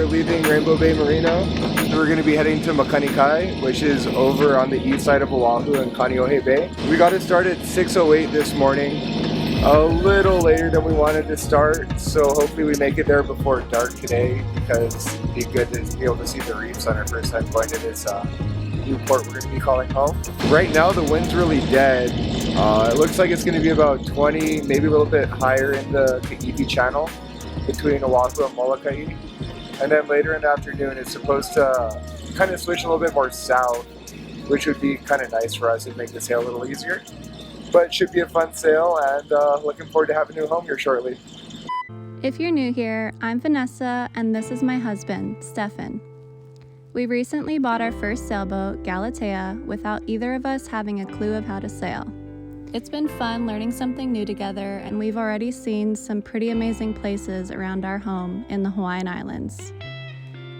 are leaving Rainbow Bay Marina. We're going to be heading to Makanikai, which is over on the east side of Oahu in Kaneohe Bay. We got to start at 6:08 this morning, a little later than we wanted to start, so hopefully we make it there before dark today, because it'd be good to be able to see the reefs on our first time going to this new port we're going to be calling home. Right now the wind's really dead. It looks like it's going to be about 20, maybe a little bit higher in the Kaneohe channel between Oahu and Molokai. And then later in the afternoon it's supposed to kind of switch a little bit more south, which would be kind of nice for us and make the sail a little easier. But it should be a fun sail, and looking forward to having a new home here shortly. If you're new here, I'm Vanessa and this is my husband, Stefan. We recently bought our first sailboat, Galatea, without either of us having a clue of how to sail. It's been fun learning something new together, and we've already seen some pretty amazing places around our home in the Hawaiian Islands.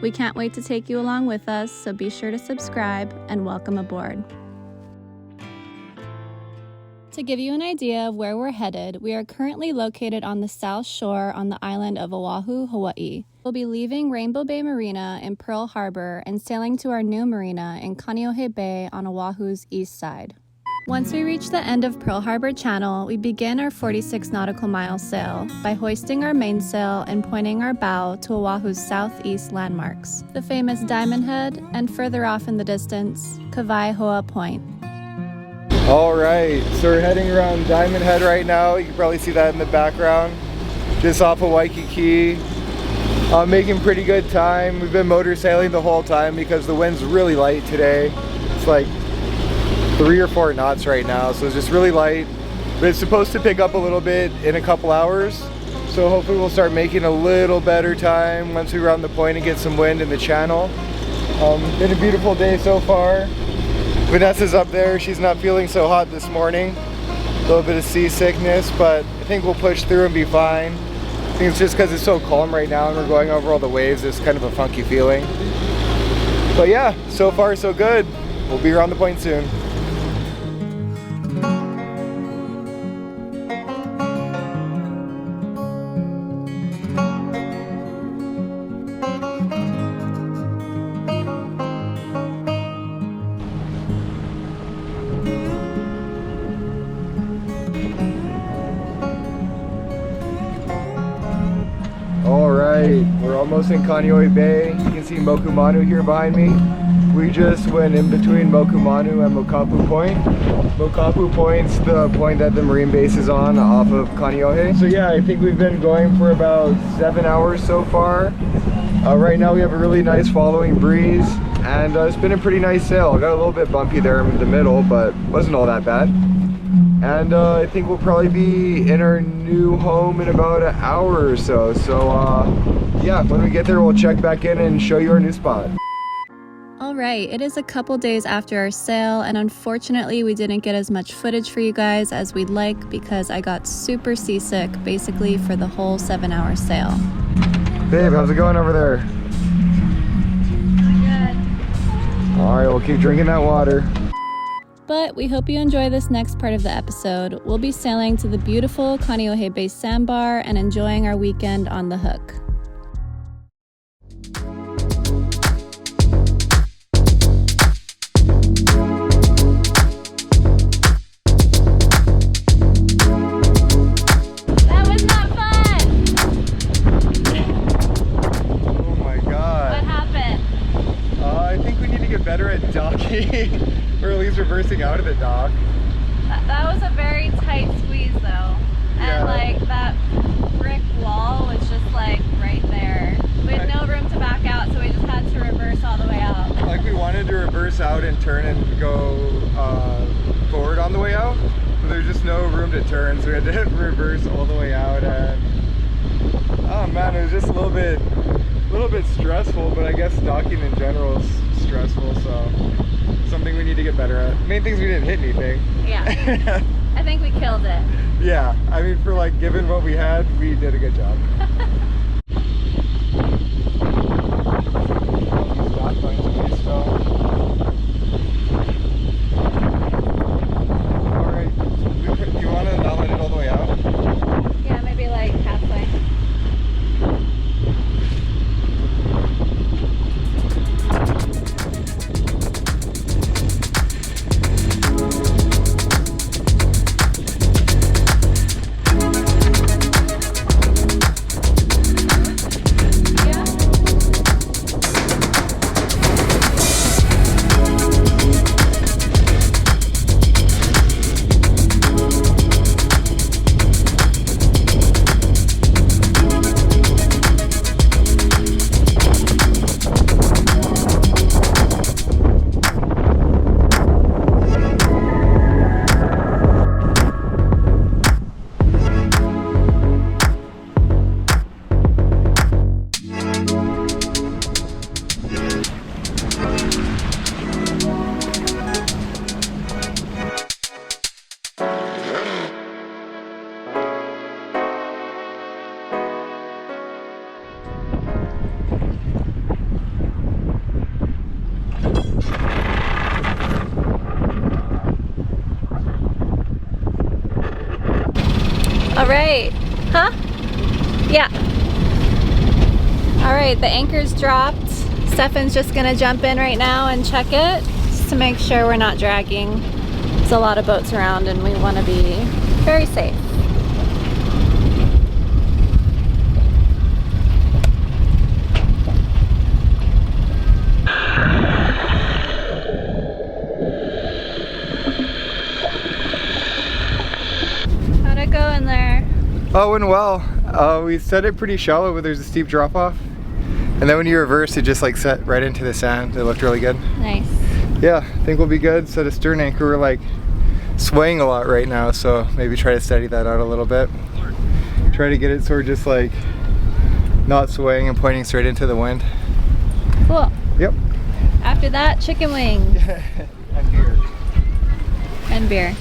We can't wait to take you along with us, so be sure to subscribe and welcome aboard. To give you an idea of where we're headed, we are currently located on the south shore on the island of Oahu, Hawaii. We'll be leaving Rainbow Bay Marina in Pearl Harbor and sailing to our new marina in Kaneohe Bay on Oahu's east side. Once we reach the end of Pearl Harbor Channel, we begin our 46 nautical mile sail by hoisting our mainsail and pointing our bow to Oahu's southeast landmarks, the famous Diamond Head, and further off in the distance, Kawaihoa Point. Alright, so we're heading around Diamond Head right now. You can probably see that in the background. Just off of Waikiki. Making pretty good time. We've been motor sailing the whole time because the wind's really light today. It's like 3 or 4 knots right now, so it's just really light. But it's supposed to pick up a little bit in a couple hours. So hopefully we'll start making a little better time once we round the point and get some wind in the channel. Been a beautiful day so far. Vanessa's up there, she's not feeling so hot this morning. A little bit of seasickness, but I think we'll push through and be fine. I think it's just because it's so calm right now and we're going over all the waves, it's kind of a funky feeling. But yeah, so far so good. We'll be around the point soon. Alright, we're almost in Kaneohe Bay. You can see Mokumanu here behind me. We just went in between Mokumanu and Mokapu Point. Mokapu Point's the point that the Marine base is on off of Kaneohe. So yeah, I think we've been going for about 7 hours so far. Right now we have a really nice following breeze, and it's been a pretty nice sail. Got a little bit bumpy there in the middle, but wasn't all that bad. And I think we'll probably be in our new home in about an hour or so. So yeah, when we get there, we'll check back in and show you our new spot. Alright, it is a couple days after our sail, and unfortunately we didn't get as much footage for you guys as we'd like because I got super seasick basically for the whole 7-hour sail. Babe, how's it going over there? Good. Alright, we'll keep drinking that water. But we hope you enjoy this next part of the episode. We'll be sailing to the beautiful Kaneohe Bay Sandbar and enjoying our weekend on the hook. That was not fun! Oh my god. What happened? I think we need to get better at docking. Or at least reversing out of the dock. That was a very tight squeeze though. And like that brick wall was just like right there. We had no room to back out, so we just had to reverse all the way out. Like we wanted to reverse out and turn and go forward on the way out, but there's just no room to turn, so we had to reverse all the way out. And oh man, it was just a little bit stressful, but I guess docking in general is stressful, so something we need to get better at. Main things, we didn't hit anything. Yeah. I think we killed it. Yeah, I mean, for like given what we had, we did a good job. Alright, you want to not let it all the way out? Yeah, maybe like halfway. All right. Huh? Yeah. All right, the anchor's dropped. Stefan's just gonna jump in right now and check it just to make sure we're not dragging. There's a lot of boats around and we want to be very safe. How'd it go in there? Oh, it went well. We set it pretty shallow, but there's a steep drop off. And then when you reverse, it just like set right into the sand. It looked really good. Nice. Yeah, I think we'll be good. Set a stern anchor. We're like swaying a lot right now, so maybe try to steady that out a little bit. Try to get it so we're just like not swaying and pointing straight into the wind. Cool. Yep. After that, chicken wings. And beer. And beer.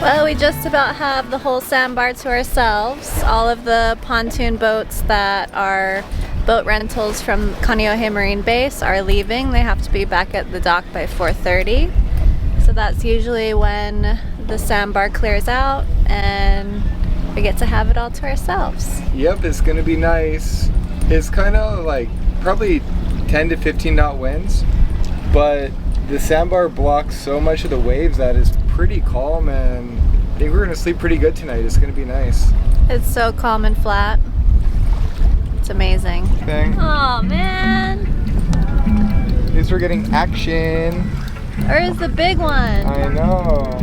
Well, we just about have the whole Sandbar to ourselves. All of the pontoon boats that are boat rentals from Kaneohe Marine Base are leaving. They have to be back at the dock by 4:30. So that's usually when the Sandbar clears out and we get to have it all to ourselves. Yep, it's gonna be nice. It's kind of like probably 10 to 15 knot winds, but the Sandbar blocks so much of the waves that it's pretty calm, and I think we're gonna sleep pretty good tonight. It's gonna be nice. It's so calm and flat. It's amazing. Oh man! At least we're getting action. Where's the big one? I know.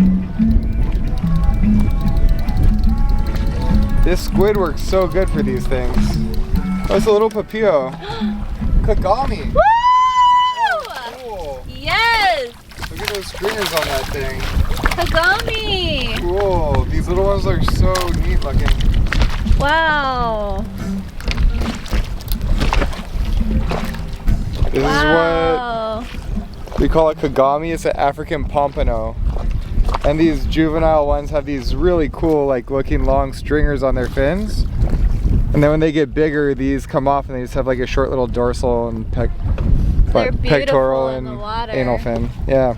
This squid works so good for these things. Oh, it's a little papillo. Kagami. Woo! Oh, cool. Yes! Look at those stringers on that thing. Kagami! Cool. These little ones are so neat looking. Wow. This is what we call a kagami. It's an African pompano. And these juvenile ones have these really cool, like looking long stringers on their fins. And then when they get bigger, these come off and they just have like a short little dorsal and pectoral and anal fin. Yeah.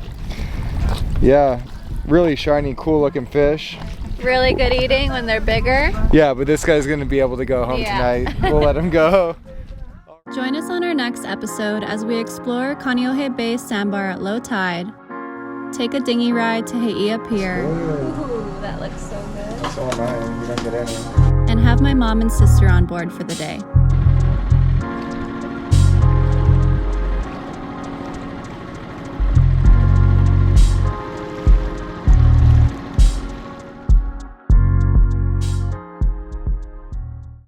Yeah. Really shiny, cool looking fish. Really good eating when they're bigger. Yeah, but this guy's gonna be able to go home tonight. We'll let him go. Join us on our next episode as we explore Kaneohe Bay Sandbar at low tide. Take a dinghy ride to Heia Pier. Ooh, that looks so good. So am I. You don't get any. And have my mom and sister on board for the day.